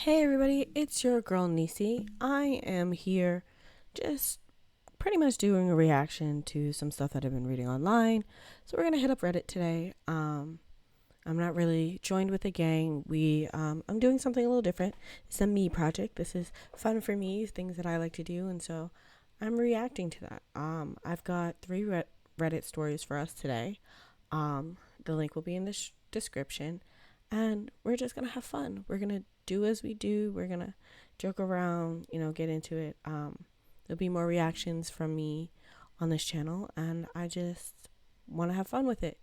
Hey everybody, it's your girl Nisi. I am here just pretty much doing a reaction to some stuff that I've been reading online. So we're gonna hit up Reddit today. I'm not really joined with a gang. I'm doing something a little different. It's a me project. This is fun for me, things that I like to do, and so I'm reacting to that. I've got three Reddit stories for us today. The link will be in the description, and we're just gonna have fun. We're gonna do as we do. We're gonna joke around, get into it. There'll be more reactions from me on this channel, and I just want to have fun with it.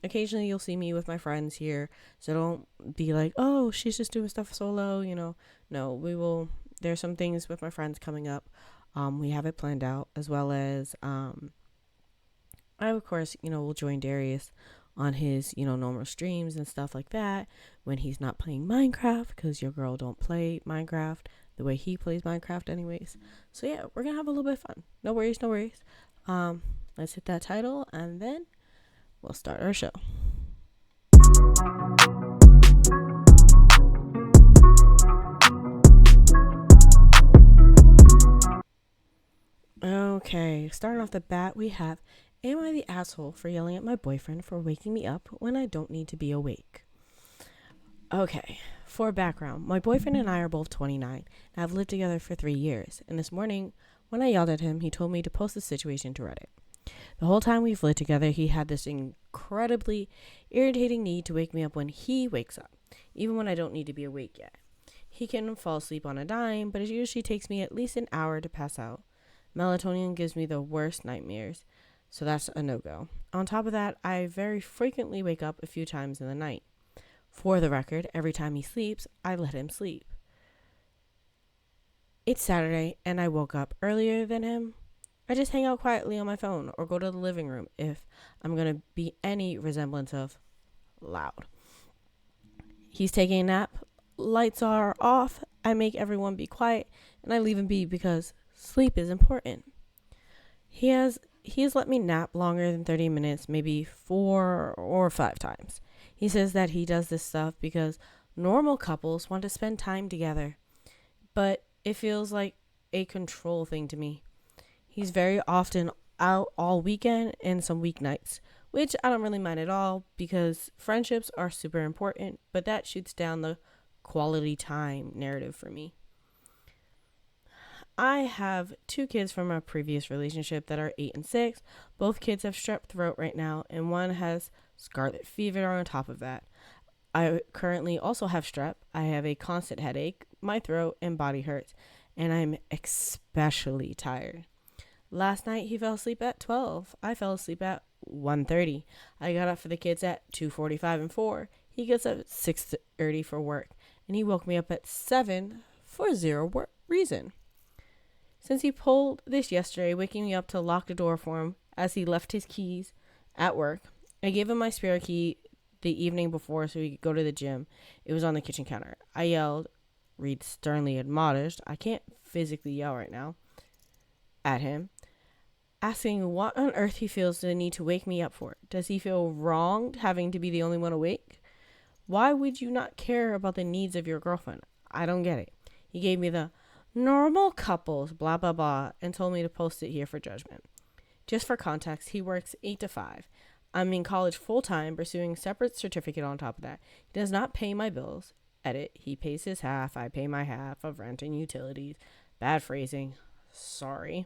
Occasionally you'll see me with my friends here, so don't be like, oh, she's just doing stuff solo. No, we will. There's some things with my friends coming up. We have it planned out, as well as I, of course, will join Darius on his, normal streams and stuff like that when he's not playing Minecraft, because your girl don't play Minecraft the way he plays Minecraft anyways. So yeah, we're going to have a little bit of fun. No worries, no worries. Let's hit that title and then we'll start our show. Okay, starting off the bat, we have, am I the asshole for yelling at my boyfriend for waking me up when I don't need to be awake? Okay, for background, my boyfriend and I are both 29 and have lived together for 3 years. And this morning, when I yelled at him, he told me to post the situation to Reddit. The whole time we've lived together, he had this incredibly irritating need to wake me up when he wakes up, even when I don't need to be awake yet. He can fall asleep on a dime, but it usually takes me at least an hour to pass out. Melatonin gives me the worst nightmares, so that's a no-go. On top of that, I very frequently wake up a few times in the night. For the record, every time he sleeps, I let him sleep. It's Saturday, and I woke up earlier than him. I just hang out quietly on my phone or go to the living room if I'm going to be any resemblance of loud. He's taking a nap. Lights are off. I make everyone be quiet, and I leave him be because sleep is important. He has let me nap longer than 30 minutes, maybe 4 or 5 times. He says that he does this stuff because normal couples want to spend time together, but it feels like a control thing to me. He's very often out all weekend and some weeknights, which I don't really mind at all because friendships are super important, but that shoots down the quality time narrative for me. I have 2 kids from a previous relationship that are 8 and 6. Both kids have strep throat right now, and one has scarlet fever on top of that. I currently also have strep. I have a constant headache, my throat and body hurts, and I'm especially tired. Last night he fell asleep at 12. I fell asleep at 1:30. I got up for the kids at 2:45 and 4. He gets up at 6:30 for work, and he woke me up at 7 for zero reason. Since he pulled this yesterday, waking me up to lock the door for him as he left his keys at work, I gave him my spare key the evening before so he could go to the gym. It was on the kitchen counter. I yelled, read sternly admonished, I can't physically yell right now, at him, asking what on earth he feels the need to wake me up for. Does he feel wronged having to be the only one awake? Why would you not care about the needs of your girlfriend? I don't get it. He gave me the normal couples, blah, blah, blah, and told me to post it here for judgment. Just for context, he works 8 to 5. I'm in college full-time, pursuing a separate certificate on top of that. He does not pay my bills. Edit, he pays his half, I pay my half of rent and utilities. Bad phrasing. Sorry.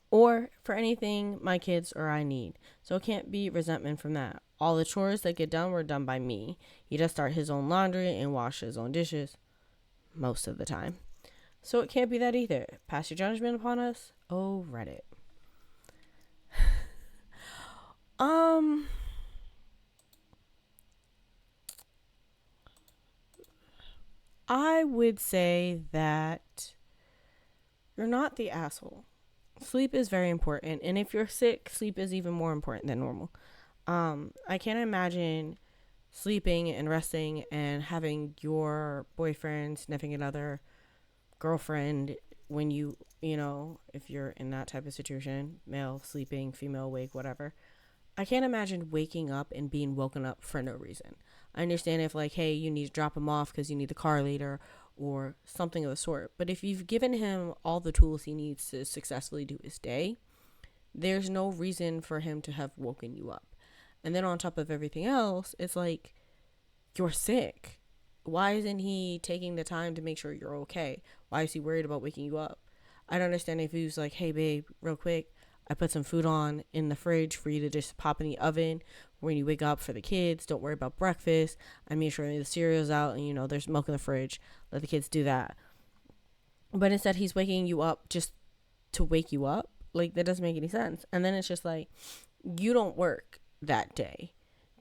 Or for anything my kids or I need. So it can't be resentment from that. All the chores that get done were done by me. He does start his own laundry and wash his own dishes. Most of the time. So it can't be that either. Pass your judgment upon us? Oh, Reddit. I would say that you're not the asshole. Sleep is very important, and if you're sick, sleep is even more important than normal. I can't imagine sleeping and resting and having your boyfriend, significant another, girlfriend, when if you're in that type of situation, male sleeping, female awake, whatever. I can't imagine waking up and being woken up for no reason. I understand if like, hey, you need to drop him off because you need the car later or something of the sort. But if you've given him all the tools he needs to successfully do his day, there's no reason for him to have woken you up. And then on top of everything else, it's like, you're sick. Why isn't he taking the time to make sure you're okay? Why is he worried about waking you up? I don't understand if he was like, hey, babe, real quick, I put some food on in the fridge for you to just pop in the oven when you wake up for the kids. Don't worry about breakfast. I made sure the cereal's out and, there's milk in the fridge. Let the kids do that. But instead, he's waking you up just to wake you up. Like, that doesn't make any sense. And then it's just like, you don't work that day.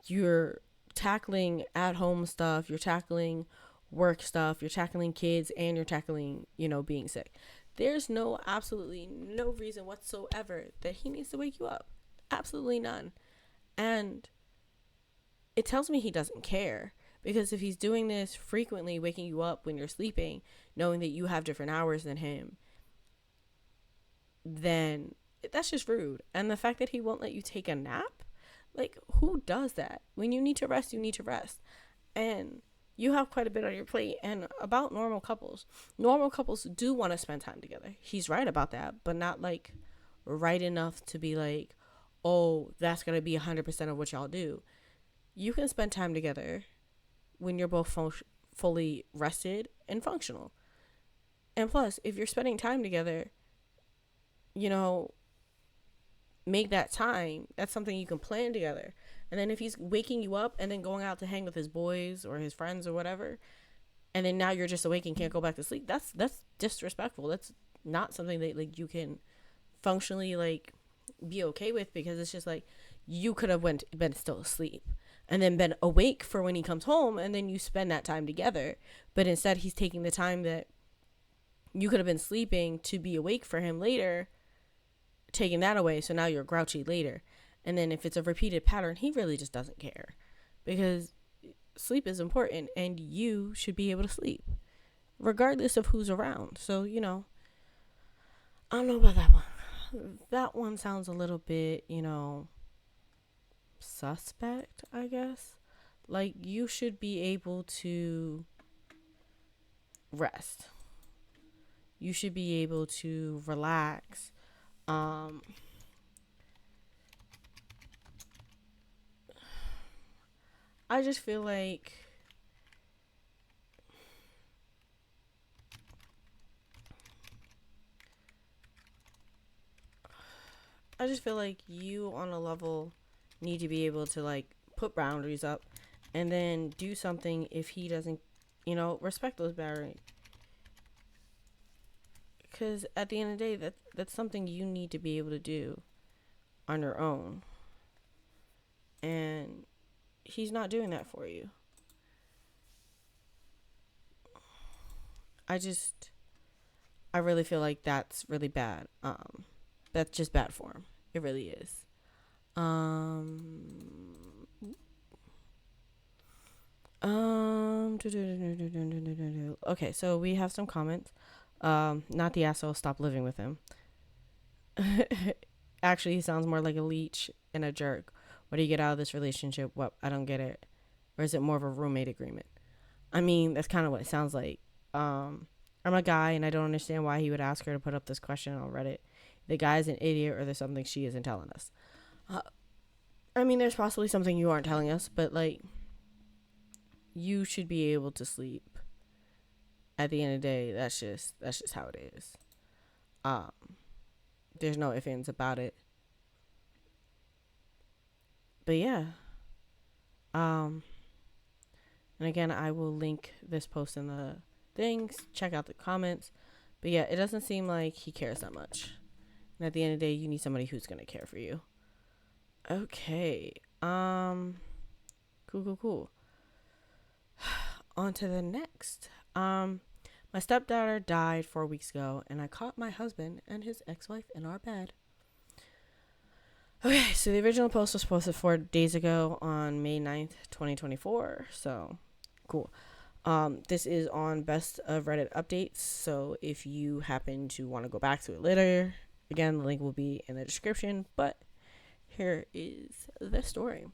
You're tackling at-home stuff. You're tackling work stuff. You're tackling kids. And you're tackling, being sick. There's absolutely no reason whatsoever that he needs to wake you up. Absolutely none. And it tells me he doesn't care. Because if he's doing this frequently, waking you up when you're sleeping, knowing that you have different hours than him, then that's just rude. And the fact that he won't let you take a nap, like, who does that? When you need to rest, you need to rest. And you have quite a bit on your plate. And about normal couples do want to spend time together. He's right about that, but not like right enough to be like, oh, that's going to be 100% of what y'all do. You can spend time together when you're both fully rested and functional. And plus, if you're spending time together, make that time. That's something you can plan together. And then if he's waking you up and then going out to hang with his boys or his friends or whatever, and then now you're just awake and can't go back to sleep, that's disrespectful. That's not something that like you can functionally like be okay with, because it's just like you could have been still asleep and then been awake for when he comes home, and then you spend that time together. But instead he's taking the time that you could have been sleeping to be awake for him later, taking that away, so now you're grouchy later. And then if it's a repeated pattern, he really just doesn't care, because sleep is important and you should be able to sleep regardless of who's around. So, I don't know about that one. That one sounds a little bit, suspect, I guess. Like, you should be able to rest. You should be able to relax. I just feel like you on a level need to be able to like put boundaries up and then do something if he doesn't, respect those boundaries. Because at the end of the day, that's something you need to be able to do on your own. And he's not doing that for you. I really feel like that's really bad. That's just bad form. It really is. Okay, so we have some comments. Not the asshole, stop living with him. Actually, he sounds more like a leech and a jerk. What do you get out of this relationship? What? I don't get it. Or is it more of a roommate agreement? I mean, that's kind of what it sounds like. I'm a guy and I don't understand why he would ask her to put up this question on Reddit. The guy's an idiot or there's something she isn't telling us. I mean, there's possibly something you aren't telling us, but like, you should be able to sleep. At the end of the day, that's just how it is. There's no ifs, ands about it. But yeah. And again, I will link this post in the things. Check out the comments. But yeah, it doesn't seem like he cares that much. And at the end of the day, you need somebody who's going to care for you. Okay. Cool. On to the next. My stepdaughter died 4 weeks ago, and I caught my husband and his ex-wife in our bed. Okay, so the original post was posted 4 days ago on May 9th, 2024. So, cool. This is on Best of Reddit updates. So if you happen to want to go back to it later, again, the link will be in the description. But here is the story.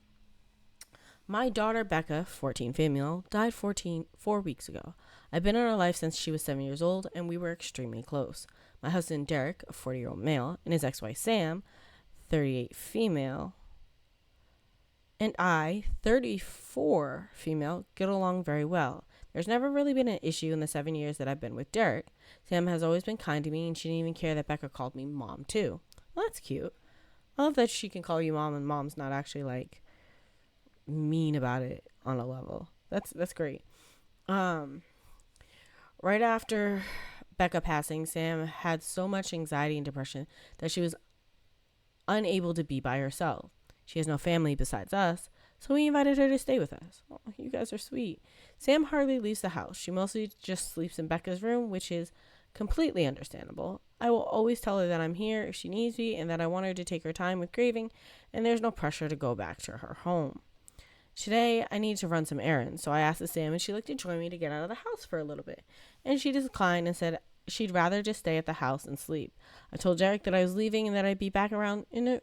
My daughter Becca, 14 female, died 4 weeks ago. I've been in her life since she was 7 years old, and we were extremely close. My husband Derek, a 40-year-old male, and his ex-wife Sam, 38 female, and I, 34 female, get along very well. There's never really been an issue in the 7 years that I've been with Derek. Sam has always been kind to me, and she didn't even care that Becca called me mom too. Well, that's cute. I love that she can call you mom, and mom's not actually like mean about it on a level. That's great. Right after Becca passing, Sam had so much anxiety and depression that she was unable to be by herself. She has no family besides us, so we invited her to stay with us. Oh, you guys are sweet. Sam hardly leaves the house. She mostly just sleeps in Becca's room, which is completely understandable. I will always tell her that I'm here if she needs me and that I want her to take her time with grieving, and there's no pressure to go back to her home. Today, I need to run some errands, so I asked Sam and she'd like to join me to get out of the house for a little bit. And she declined and said she'd rather just stay at the house and sleep. I told Derek that I was leaving and that I'd be back in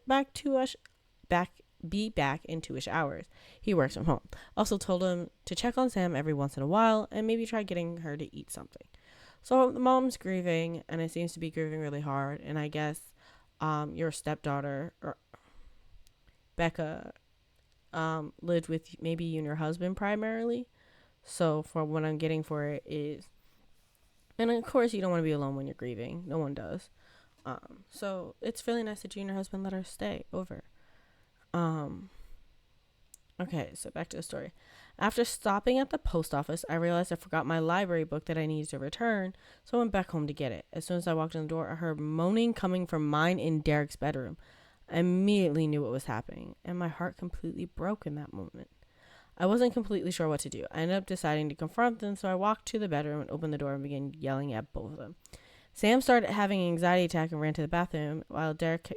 2-ish hours. He works from home. Also told him to check on Sam every once in a while and maybe try getting her to eat something. So the mom's grieving, and it seems to be grieving really hard. And I guess your stepdaughter, or Becca, lived with maybe you and your husband primarily. So for what I'm getting for it is, and of course you don't want to be alone when you're grieving. No one does. So it's really nice that you and your husband let her stay over. Okay, so back to the story. After stopping at the post office, I realized I forgot my library book that I needed to return, so I went back home to get it. As soon as I walked in the door, I heard moaning coming from mine in Derek's bedroom. I immediately knew what was happening, and my heart completely broke in that moment. I wasn't completely sure what to do. I ended up deciding to confront them, so I walked to the bedroom and opened the door and began yelling at both of them. Sam started having an anxiety attack and ran to the bathroom, while Derek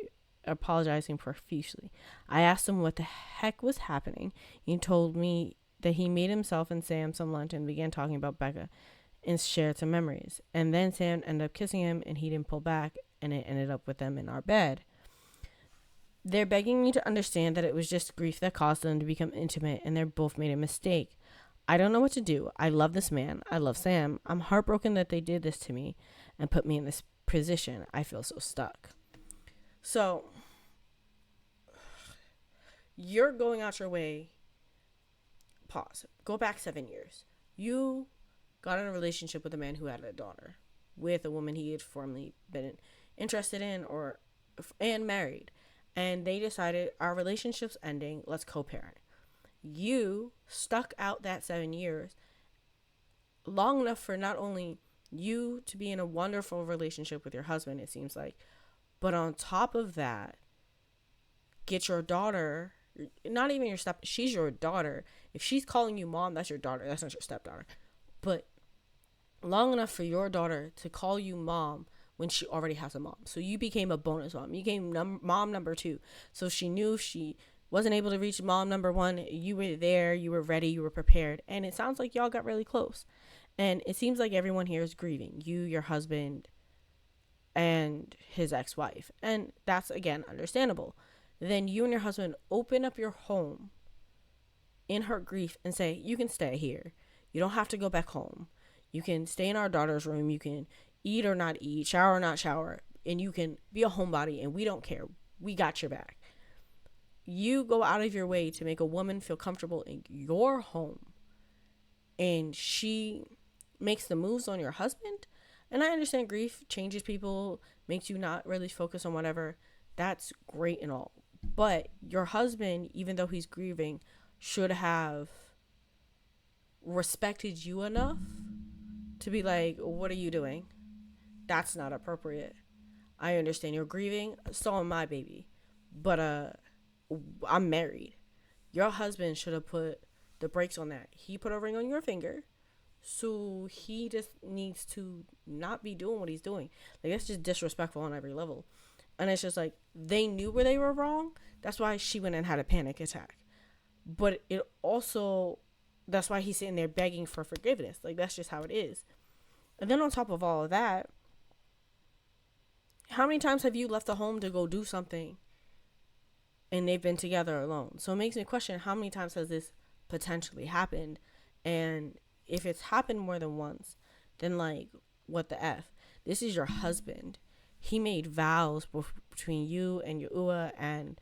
apologizing profusely. I asked him what the heck was happening. He told me that he made himself and Sam some lunch and began talking about Becca and shared some memories. And then Sam ended up kissing him and he didn't pull back, and it ended up with them in our bed. They're begging me to understand that it was just grief that caused them to become intimate, and they both made a mistake. I don't know what to do. I love this man. I love Sam. I'm heartbroken that they did this to me and put me in this position. I feel so stuck. So, you're going out your way. Pause. Go back 7 years. You got in a relationship with a man who had a daughter with a woman he had formerly been interested in and married. And they decided our relationship's ending. Let's co-parent. You stuck out that 7 years long enough for not only you to be in a wonderful relationship with your husband, it seems like, but on top of that, get your daughter, not even your she's your daughter. If she's calling you mom, that's your daughter. That's not your stepdaughter. But long enough for your daughter to call you mom when she already has a mom. So you became a bonus mom. You became mom number 2. So she knew if she wasn't able to reach mom number 1, you were there, you were ready, you were prepared. And it sounds like y'all got really close. And it seems like everyone here is grieving. You, your husband, and his ex-wife. And that's, again, understandable. Then you and your husband open up your home in her grief and say, you can stay here. You don't have to go back home. You can stay in our daughter's room. You can eat or not eat, shower or not shower, and you can be a homebody, and we don't care. We got your back. You go out of your way to make a woman feel comfortable in your home, and she makes the moves on your husband. And I understand grief changes people, makes you not really focus on whatever. That's great and all. But your husband, even though he's grieving, should have respected you enough to be like, what are you doing? That's not appropriate. I understand you're grieving. So am I, baby. But I'm married. Your husband should have put the brakes on that. He put a ring on your finger. So he just needs to not be doing what he's doing. Like, that's just disrespectful on every level. And it's just like, they knew where they were wrong. That's why she went and had a panic attack. But it also, that's why he's sitting there begging for forgiveness. Like, that's just how it is. And then on top of all of that, how many times have you left the home to go do something and they've been together alone? So it makes me question, how many times has this potentially happened. And if it's happened more than once, then like, what the F? This is your husband. He made vows between you and your ua, and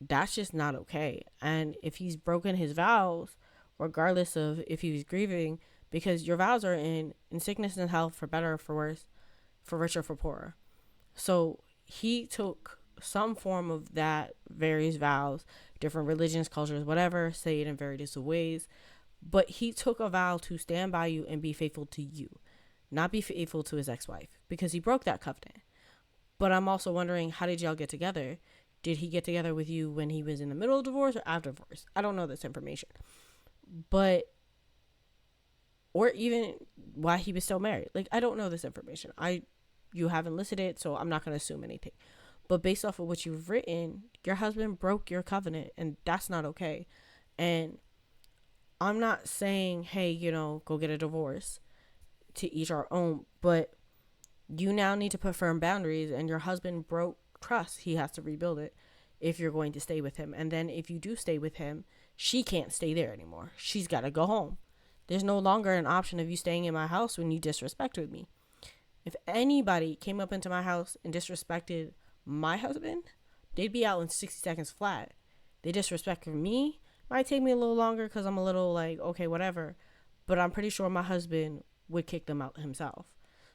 that's just not okay. And if he's broken his vows, regardless of if he was grieving, because your vows are in sickness and health, for better or for worse, for richer or for poorer. So he took some form of that, various vows, different religions, cultures, whatever, say it in various ways. But he took a vow to stand by you and be faithful to you, not be faithful to his ex-wife, because he broke that covenant. But I'm also wondering, how did y'all get together? Did he get together with you when he was in the middle of divorce or after divorce? I don't know this information. But, or even why he was still married. Like, I don't know this information. You haven't listed it, so I'm not going to assume anything. But based off of what you've written, your husband broke your covenant, and that's not okay. And I'm not saying, hey, go get a divorce, to each our own, but you now need to put firm boundaries, and your husband broke trust. He has to rebuild it if you're going to stay with him. And then if you do stay with him, she can't stay there anymore. She's got to go home. There's no longer an option of you staying in my house when you disrespected me. If anybody came up into my house and disrespected my husband, they'd be out in 60 seconds flat. They disrespected me. Might take me a little longer because I'm a little like, okay, whatever. But I'm pretty sure my husband would kick them out himself.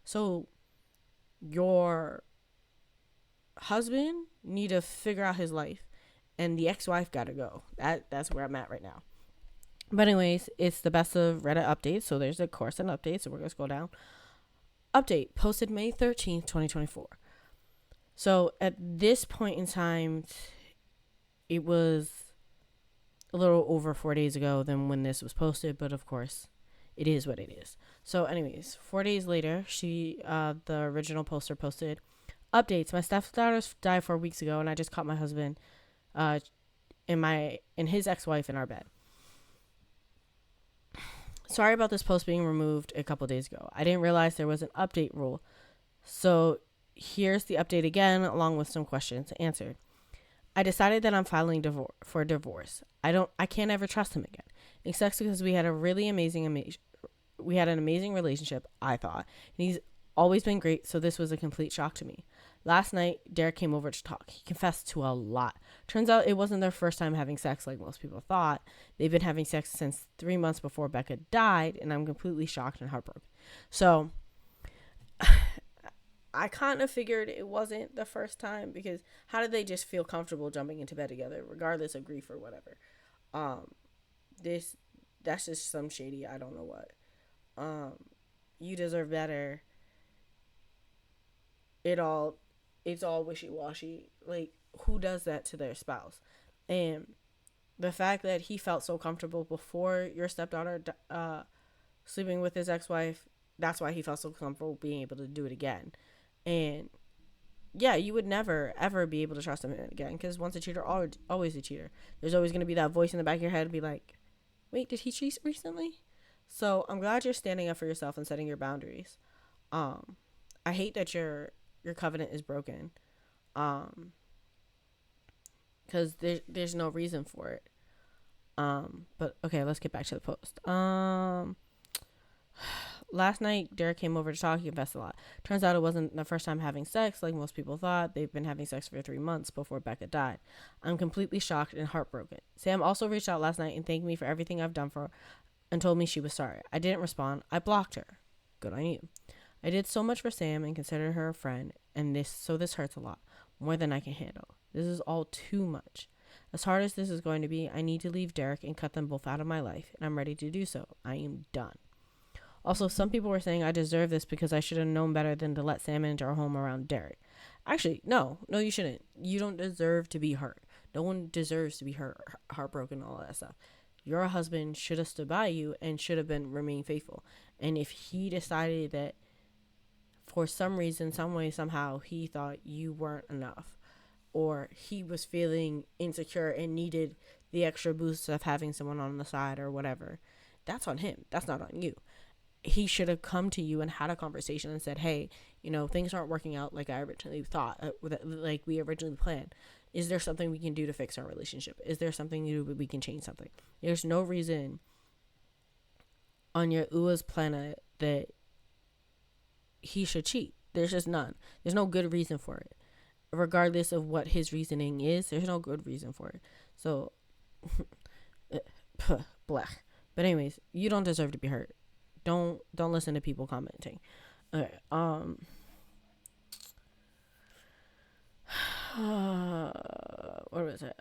So your husband need to figure out his life, and the ex-wife got to go. That's where I'm at right now. But anyways, it's the best of Reddit updates. So there's a course and update. So we're going to scroll down. Update posted May 13th, 2024. So at this point in time, it was a little over 4 days ago than when this was posted, but of course it is what it is. So anyways, 4 days later, the original poster posted, updates, my stepdaughter died 4 weeks ago, and I just caught my husband and his ex-wife in our bed. Sorry about this post being removed a couple days ago. I didn't realize there was an update rule. So here's the update again, along with some questions answered. I decided that I'm filing for divorce. I can't ever trust him again, except because we had an amazing relationship, I thought, and he's always been great, so this was a complete shock to me. Last night, Derek came over to talk. He confessed to a lot. Turns out it wasn't their first time having sex like most people thought. They've been having sex since 3 months before Becca died, and I'm completely shocked and heartbroken. So I kind of figured it wasn't the first time, because how did they just feel comfortable jumping into bed together, regardless of grief or whatever? That's just some shady, I don't know what. You deserve better. It's all wishy-washy. Like, who does that to their spouse? And the fact that he felt so comfortable before your stepdaughter sleeping with his ex-wife, that's why he felt so comfortable being able to do it again. And yeah, you would never ever be able to trust him again, because once a cheater, always a cheater. There's always going to be that voice in the back of your head and be like, wait, did he cheat recently? So I'm glad you're standing up for yourself and setting your boundaries. I hate that your covenant is broken, because there's no reason for it. But okay, let's get back to the post. Last night, Derek came over to talk. He confessed a lot. Turns out it wasn't the first time having sex like most people thought. They've been having sex for 3 months before Becca died. I'm completely shocked and heartbroken. Sam also reached out last night and thanked me for everything I've done for her and told me she was sorry. I didn't respond. I blocked her. Good on you. I did so much for Sam and considered her a friend, and this hurts a lot, more than I can handle. This is all too much. As hard as this is going to be, I need to leave Derek and cut them both out of my life, and I'm ready to do so. I am done. Also, some people were saying I deserve this because I should have known better than to let Sam into our home around Derek. Actually, no, you shouldn't. You don't deserve to be hurt. No one deserves to be hurt, heartbroken, all that stuff. Your husband should have stood by you and should have remained faithful. And if he decided that for some reason, some way, somehow, he thought you weren't enough, or he was feeling insecure and needed the extra boost of having someone on the side or whatever, that's on him. That's not on you. He should have come to you and had a conversation and said, hey, things aren't working out like I originally thought, like we originally planned. Is there something we can do to fix our relationship? Is there something we can change something? There's no reason on your Ua's planet that he should cheat. There's just none. There's no good reason for it. Regardless of what his reasoning is, there's no good reason for it. So, blech. But anyways, you don't deserve to be hurt. Don't listen to people commenting. Okay. What was it?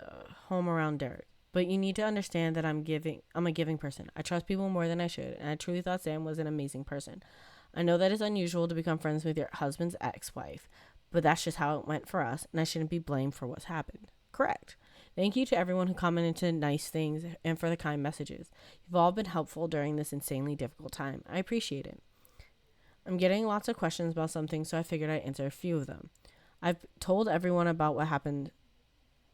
Home around Derek. But you need to understand that I'm a giving person. I trust people more than I should, and I truly thought Sam was an amazing person. I know that it's unusual to become friends with your husband's ex-wife, but that's just how it went for us, and I shouldn't be blamed for what's happened. Correct. Thank you to everyone who commented to nice things and for the kind messages. You've all been helpful during this insanely difficult time. I appreciate it. I'm getting lots of questions about something, so I figured I'd answer a few of them. I've told everyone about what happened.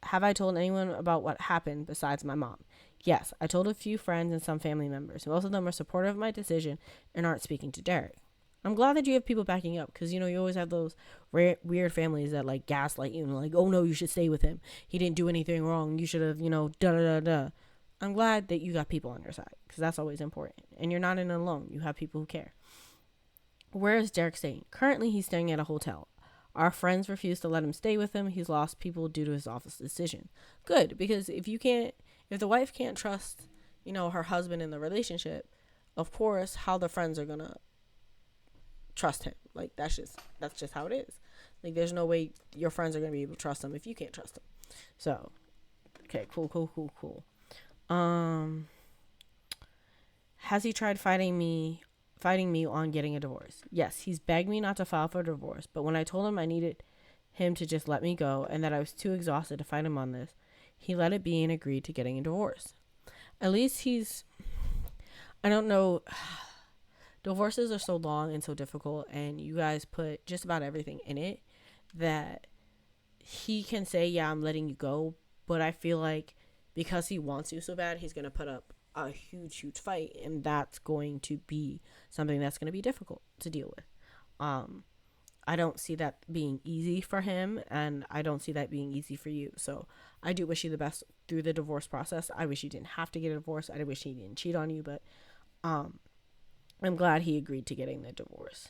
Have I told anyone about what happened besides my mom? Yes, I told a few friends and some family members. Most of them are supportive of my decision and aren't speaking to Derek. I'm glad that you have people backing up because, you always have those weird families that, like, gaslight you and, like, oh, no, you should stay with him. He didn't do anything wrong. You should have, da-da-da-da. I'm glad that you got people on your side because that's always important. And you're not in it alone. You have people who care. Where is Derek staying? Currently, he's staying at a hotel. Our friends refuse to let him stay with him. He's lost people due to his office decision. Good, because if the wife can't trust, her husband in the relationship, of course, how the friends are gonna trust him. Like, that's just how it is. Like, there's no way your friends are gonna be able to trust him if you can't trust him. So, okay, cool. Has he tried fighting me on getting a divorce? Yes, he's begged me not to file for a divorce, but when I told him I needed him to just let me go and that I was too exhausted to fight him on this, he let it be and agreed to getting a divorce. At least I don't know, divorces are so long and so difficult, and you guys put just about everything in it that he can say, yeah, I'm letting you go, but I feel like because he wants you so bad, he's going to put up a huge fight, and that's going to be something that's going to be difficult to deal with. I don't see that being easy for him, and I don't see that being easy for you. So I do wish you the best through the divorce process. I wish you didn't have to get a divorce. I wish he didn't cheat on you, but I'm glad he agreed to getting the divorce.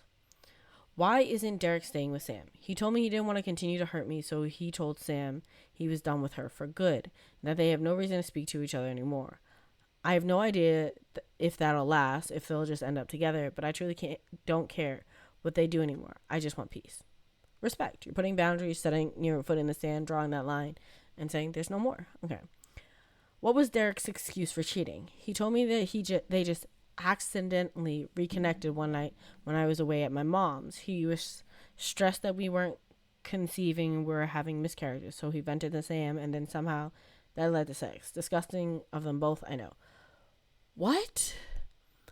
Why isn't Derek staying with Sam? He told me he didn't want to continue to hurt me, so he told Sam he was done with her for good, and that they have no reason to speak to each other anymore. I have no idea if that'll last, if they'll just end up together, but I truly don't care what they do anymore. I just want peace. Respect. You're putting boundaries, setting your foot in the sand, drawing that line, and saying there's no more. Okay. What was Derek's excuse for cheating? He told me that they just accidentally reconnected one night when I was away at my mom's. He was stressed that we weren't conceiving and we were having miscarriages, so he vented to Sam, and then somehow that led to sex. Disgusting of them both, I know. What?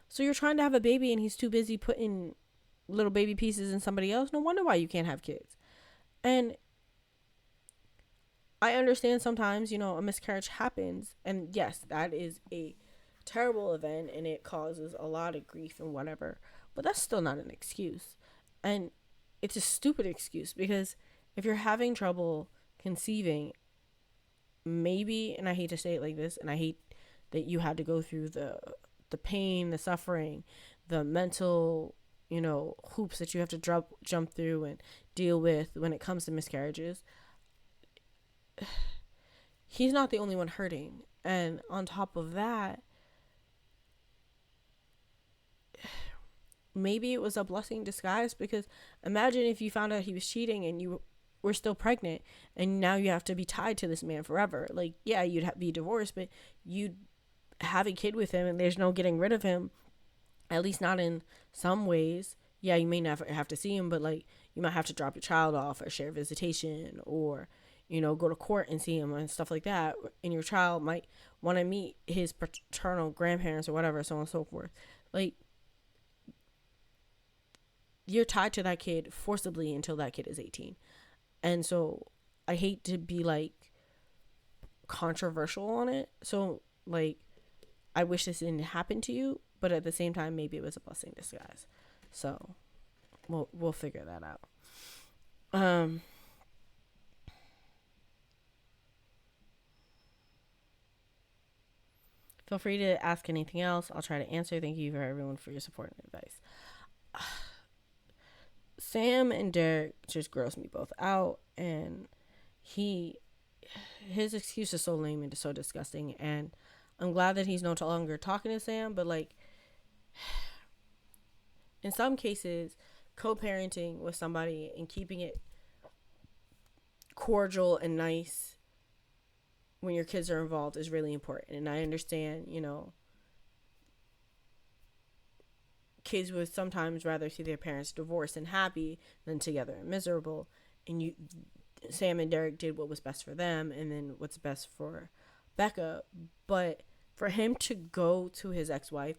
So you're trying to have a baby and he's too busy putting little baby pieces in somebody else? No wonder why you can't have kids. And I understand sometimes, a miscarriage happens, and yes, that is a terrible event and it causes a lot of grief and whatever, but that's still not an excuse. And it's a stupid excuse, because if you're having trouble conceiving, maybe, and I hate to say it like this, and I hate that you had to go through the pain, the suffering, the mental, hoops that you have to jump through and deal with when it comes to miscarriages. He's not the only one hurting. And on top of that, maybe it was a blessing in disguise, because imagine if you found out he was cheating and you were still pregnant, and now you have to be tied to this man forever. Like, yeah, you'd be divorced, but you'd have a kid with him, and there's no getting rid of him, at least not in some ways. Yeah, you may never have to see him, but, like, you might have to drop your child off or share visitation, or, go to court and see him and stuff like that. And your child might want to meet his paternal grandparents or whatever, so on and so forth. Like, you're tied to that kid forcibly until that kid is 18. And so I hate to be, like, controversial on it. So, like, I wish this didn't happen to you, but at the same time, maybe it was a blessing in disguise. So we'll figure that out. Feel free to ask anything else. I'll try to answer. Thank you for everyone for your support and advice. Sam and Derek just gross me both out, and his excuse is so lame and so disgusting, and I'm glad that he's no longer talking to Sam, but like in some cases, co-parenting with somebody and keeping it cordial and nice when your kids are involved is really important. And I understand, kids would sometimes rather see their parents divorced and happy than together and miserable. And Sam and Derek did what was best for them, and then what's best for Becca. But for him to go to his ex-wife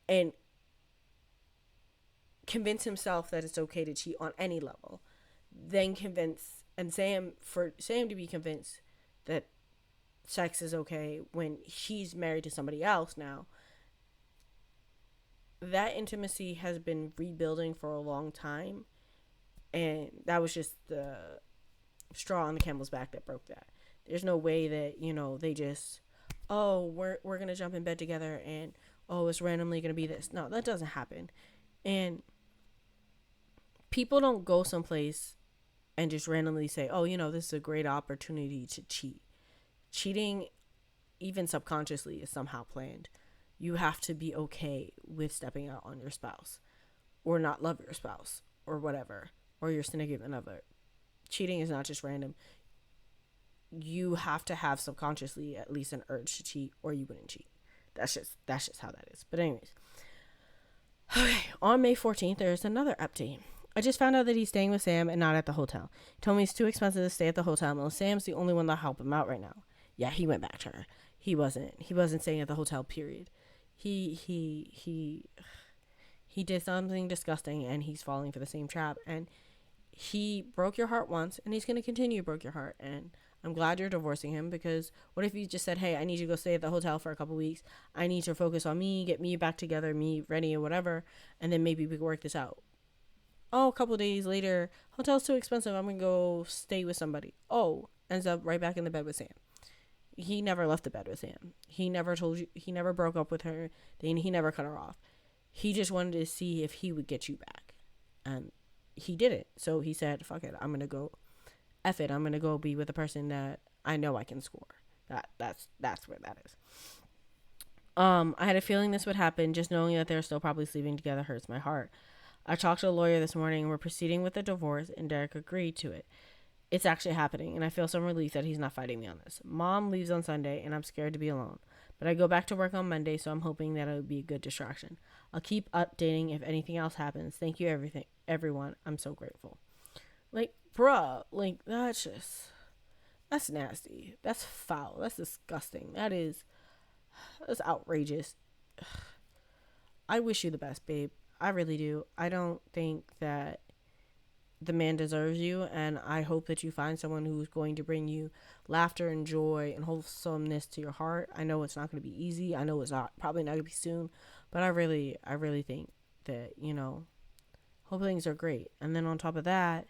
and convince himself that it's okay to cheat on any level, then for Sam to be convinced that sex is okay when she's married to somebody else now, that intimacy has been rebuilding for a long time, and that was just the straw on the camel's back that broke that. There's no way that they just, oh, we're gonna jump in bed together and it's randomly gonna be this. No, that doesn't happen. And people don't go someplace and just randomly say, oh, this is a great opportunity to cheat. Cheating, even subconsciously, is somehow planned. You have to be okay with stepping out on your spouse, or not love your spouse, or whatever, or your significant other. Cheating is not just random. You have to have subconsciously at least an urge to cheat, or you wouldn't cheat. That's just how that is. But anyways, okay, on May 14th, there's another update. I just found out that he's staying with Sam and not at the hotel. He told me it's too expensive to stay at the hotel, and Sam's the only one that'll help him out right now. Yeah, he went back to her. He wasn't staying at the hotel, period. He did something disgusting, and he's falling for the same trap, and he broke your heart once, and he's going to continue to break your heart. And I'm glad you're divorcing him, because what if you just said, hey, I need you to go stay at the hotel for a couple weeks. I need to focus on me, get me back together, me ready or whatever, and then maybe we can work this out. Oh, a couple of days later, hotel's too expensive, I'm going to go stay with somebody. Oh, ends up right back in the bed with Sam. He never left the bed with Sam. He never told you, he never broke up with her. Then he never cut her off. He just wanted to see if he would get you back. And he didn't. So he said, fuck it, I'm going to go, F it, I'm going to go be with a person that I know I can score. That's where that is. I had a feeling this would happen. Just knowing that they're still probably sleeping together hurts my heart. I talked to a lawyer this morning, and we're proceeding with the divorce, and Derek agreed to it. It's actually happening, and I feel some relief that he's not fighting me on this. Mom leaves on Sunday, and I'm scared to be alone. But I go back to work on Monday, so I'm hoping that it'll be a good distraction. I'll keep updating if anything else happens. Thank you, everyone. I'm so grateful. Like, bruh, like, that's nasty. That's foul. That's disgusting. That's outrageous. I wish you the best, babe. I really do. I don't think that the man deserves you, and I hope that you find someone who's going to bring you laughter and joy and wholesomeness to your heart. I know it's not going to be easy. I know it's probably not going to be soon, but I really think that, hope things are great. And then on top of that,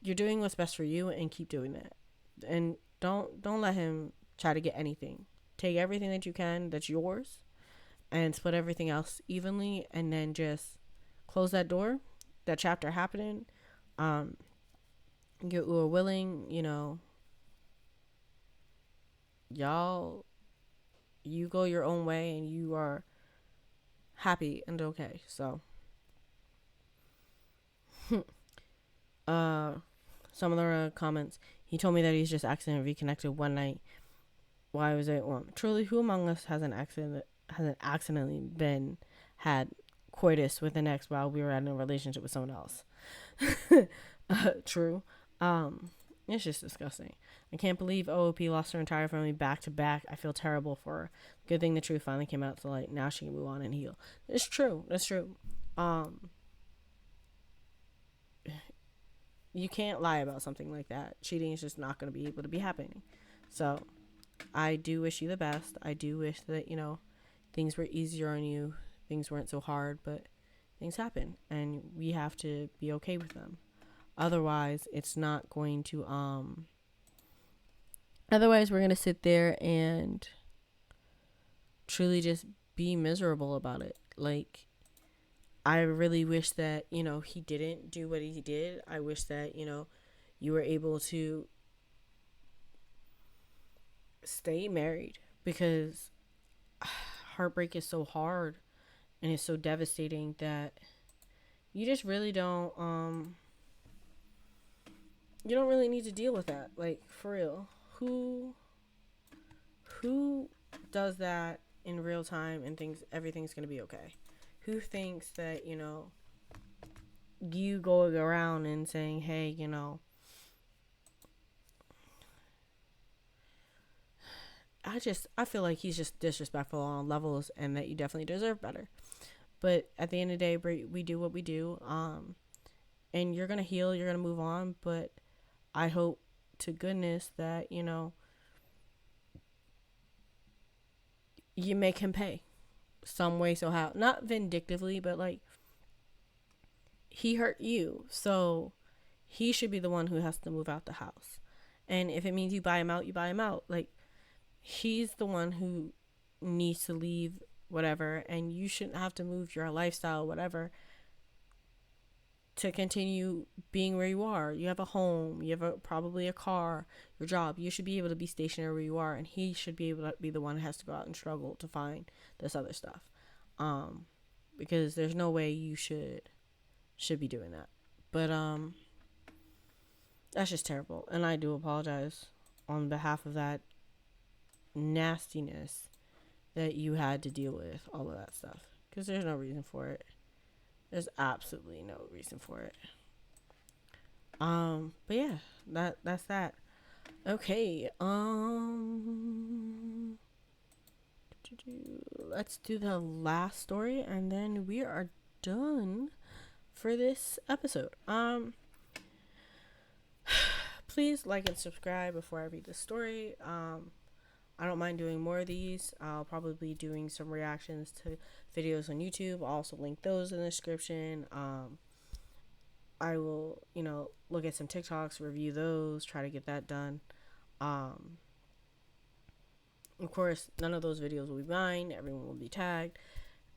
you're doing what's best for you, and keep doing that. And don't let him try to get anything. Take everything that you can that's yours and split everything else evenly, and then just close that door. That chapter happening, you were willing, y'all, you go your own way, and you are happy and okay. So, some of the comments. He told me that he's just accidentally reconnected one night. Why was it? Well, truly, who among us hasn't accidentally had coitus with an ex while we were in a relationship with someone else? True. It's just disgusting. I can't believe OOP lost her entire family back to back. I feel terrible for her. Good thing the truth finally came out to light. Now she can move on and heal. It's true. That's true. You can't lie about something like that. Cheating is just not going to be able to be happening. So I do wish you the best. I do wish that, things were easier on you. Things weren't so hard, but things happen, and we have to be okay with them. Otherwise, it's not going to Otherwise, we're going to sit there and truly just be miserable about it. Like, I really wish that, he didn't do what he did. I wish that, you were able to stay married, because heartbreak is so hard and it's so devastating that you just really you don't really need to deal with that. Like, for real. Who does that in real time and thinks everything's going to be okay? Who thinks that, you going around and saying, hey, I feel like he's just disrespectful on levels, and that you definitely deserve better. But at the end of the day, we do what we do. And you're going to heal, you're going to move on, but I hope to goodness that, you make him pay some way, so how, not vindictively, but like, he hurt you, so he should be the one who has to move out the house. And if it means you buy him out, you buy him out. Like, he's the one who needs to leave, whatever, and you shouldn't have to move your lifestyle, whatever, to continue being where you are. You have a home, you have probably a car, your job. You should be able to be stationary where you are, and he should be able to be the one who has to go out and struggle to find this other stuff. Because there's no way you should be doing that. But that's just terrible, and I do apologize on behalf of that nastiness that you had to deal with, all of that stuff, because there's no reason for it. There's absolutely no reason for it. But yeah, that's that. Okay. Let's do the last story, and then we are done for this episode. Please like and subscribe before I read the story. I don't mind doing more of these. I'll probably be doing some reactions to videos on YouTube. I'll also link those in the description. I will, look at some TikToks, review those, try to get that done. Of course, none of those videos will be mine. Everyone will be tagged,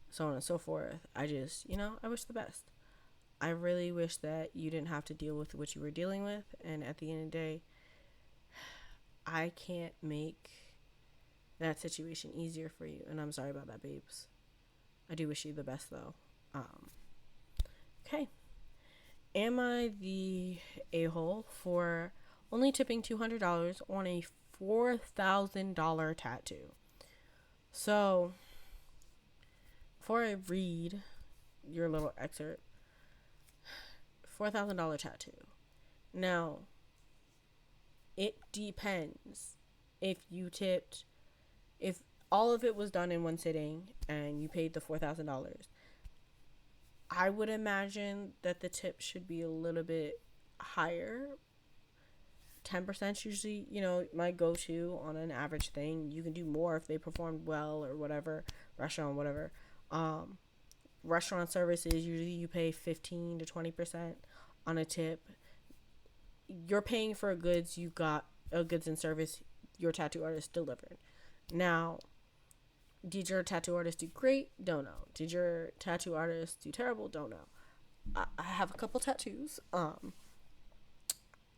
so on and so forth. I just, I wish the best. I really wish that you didn't have to deal with what you were dealing with. And at the end of the day, I can't make that situation easier for you. And I'm sorry about that, babes. I do wish you the best, though. Okay. Am I the a-hole for only tipping $200 on a $4,000 tattoo? So, before I read your little excerpt, $4,000 tattoo. Now, it depends. If all of it was done in one sitting and you paid the $4,000, I would imagine that the tip should be a little bit higher. 10% usually, my go-to on an average thing. You can do more if they performed well or whatever, restaurant, whatever. Restaurant services, usually you pay 15 to 20% on a tip. You're paying for goods you got, goods and service your tattoo artist delivered. Now, did your tattoo artist do great? Don't know. Did your tattoo artist do terrible? Don't know. I have a couple tattoos,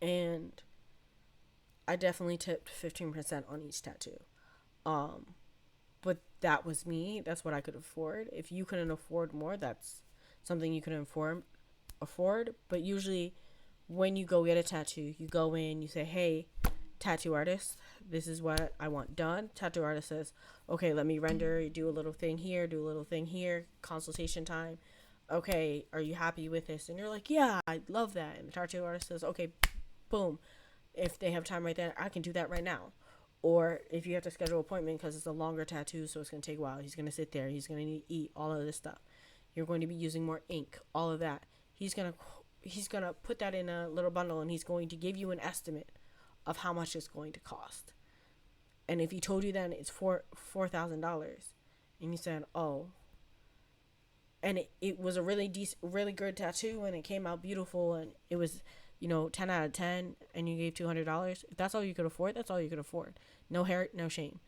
and I definitely tipped 15% on each tattoo. But that was me. That's what I could afford. If you couldn't afford more, that's something you couldn't afford. But usually, when you go get a tattoo, you go in, you say, hey, tattoo artist, this is what I want done. Tattoo artist says, okay, let me render, do a little thing here, do a little thing here, consultation time. Okay, are you happy with this? And you're like, yeah, I love that. And the tattoo artist says, okay, boom. If they have time right there, I can do that right now. Or if you have to schedule an appointment because it's a longer tattoo, so it's going to take a while. He's going to sit there. He's going to need to eat, all of this stuff. You're going to be using more ink, all of that. He's going to put that in a little bundle, and he's going to give you an estimate of how much it's going to cost. And if he told you then it's $4,000, and you said, oh, and it was a really decent, really good tattoo, and it came out beautiful, and it was, 10 out of 10 and you gave $200, if that's all you could afford, that's all you could afford. No hurt, no shame.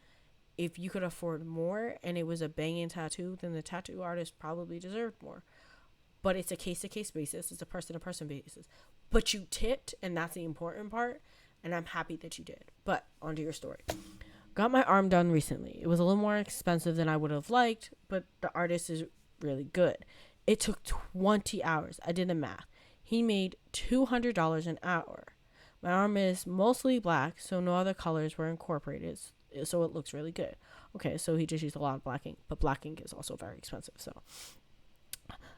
If you could afford more and it was a banging tattoo, then the tattoo artist probably deserved more. But it's a case-to-case basis. It's a person-to-person basis. But you tipped, and that's the important part, and I'm happy that you did. But onto your story. Got my arm done recently. It was a little more expensive than I would have liked, but the artist is really good. It took 20 hours. I did the math. He made $200 an hour. My arm is mostly black, so no other colors were incorporated, so it looks really good. Okay, so he just used a lot of black ink, but black ink is also very expensive, so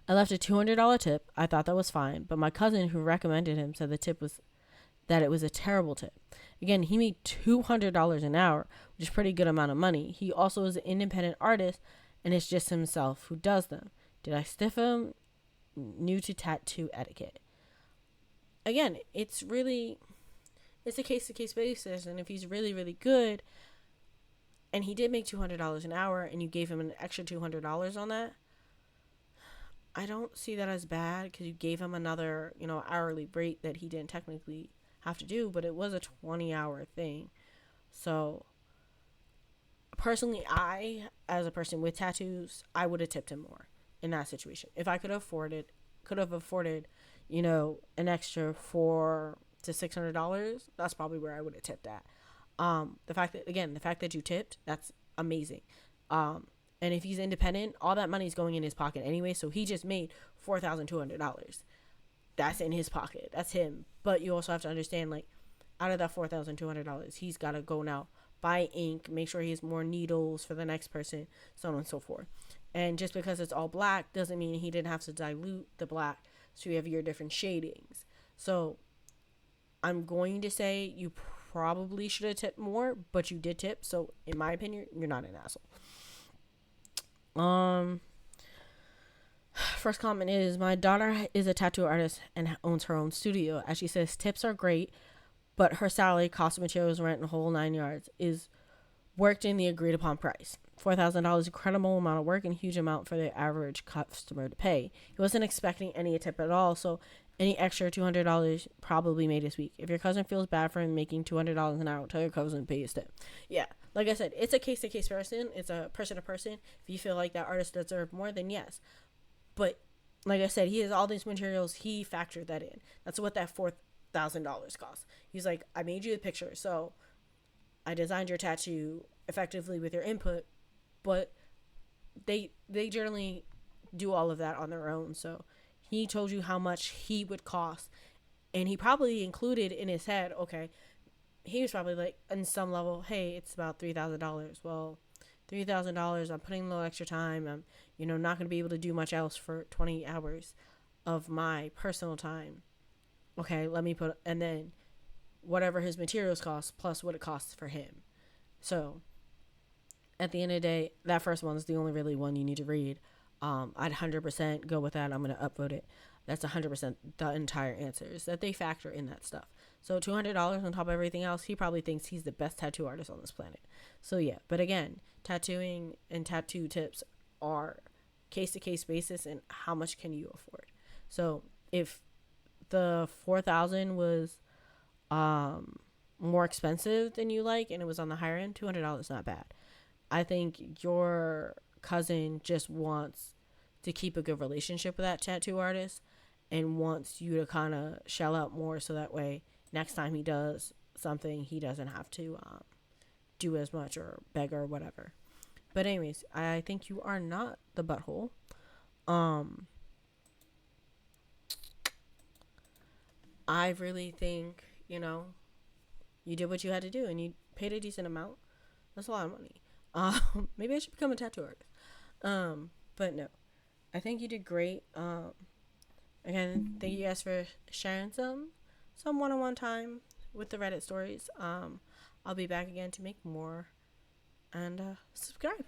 I left a $200 tip. I thought that was fine, but my cousin who recommended him said that it was a terrible tip. Again, he made $200 an hour, which is a pretty good amount of money. He also is an independent artist, and it's just himself who does them. Did I stiff him? New to tattoo etiquette. Again, it's a case-to-case basis, and if he's really, really good, and he did make $200 an hour, and you gave him an extra $200 on that, I don't see that as bad, because you gave him another, hourly rate that he didn't technically have to do, but it was a 20-hour thing. So, personally, as a person with tattoos, I would have tipped him more in that situation. If I could have afforded, an extra $400 to $600, that's probably where I would have tipped at. The fact that you tipped, that's amazing. And if he's independent, all that money's going in his pocket anyway, so he just made $4,200. That's in his pocket. That's him. But you also have to understand, out of that $4,200, he's got to go now, buy ink, make sure he has more needles for the next person, so on and so forth. And just because it's all black doesn't mean he didn't have to dilute the black so you have your different shadings. So I'm going to say you probably should have tipped more, but you did tip, so in my opinion, you're not an asshole. First comment is, my daughter is a tattoo artist and owns her own studio. As she says, tips are great, but her salary, cost of materials, rent, and whole 9 yards is worked in the agreed upon price. $4,000, incredible amount of work and huge amount for the average customer to pay. He wasn't expecting any tip at all, so any extra $200 probably made his week. If your cousin feels bad for him making $200 an hour, tell your cousin to pay his tip. Yeah, like I said, it's a case-to-case person. It's a person-to-person. If you feel like that artist deserves more, then yes. But like I said, he has all these materials. He factored that in. That's what that $4,000 costs. He's like, I made you the picture, so I designed your tattoo effectively with your input, but they generally do all of that on their own. So he told you how much he would cost, and he probably included in his head, okay, he was probably like, on some level, hey, it's about $3,000. Well, $3,000, I'm putting a little extra time. I'm, not going to be able to do much else for 20 hours of my personal time. Okay, let me put, and then whatever his materials cost plus what it costs for him. So at the end of the day, that first one is the only really one you need to read. I'd 100% go with that. I'm going to upvote it. That's 100% the entire answers that they factor in that stuff. So $200 on top of everything else, he probably thinks he's the best tattoo artist on this planet. So yeah, but again, tattooing and tattoo tips are case-to-case basis, and how much can you afford? So if the $4,000 was more expensive than you like, and it was on the higher end, $200 is not bad. I think your cousin just wants to keep a good relationship with that tattoo artist and wants you to kind of shell out more, so that way next time he does something, he doesn't have to do as much or beg or whatever. But anyways, I think you are not the butthole. I really think, you did what you had to do, and you paid a decent amount. That's a lot of money. Maybe I should become a tattoo artist. But no, I think you did great. Again, thank you guys for sharing some one-on-one time with the Reddit stories. I'll be back again to make more, and subscribe.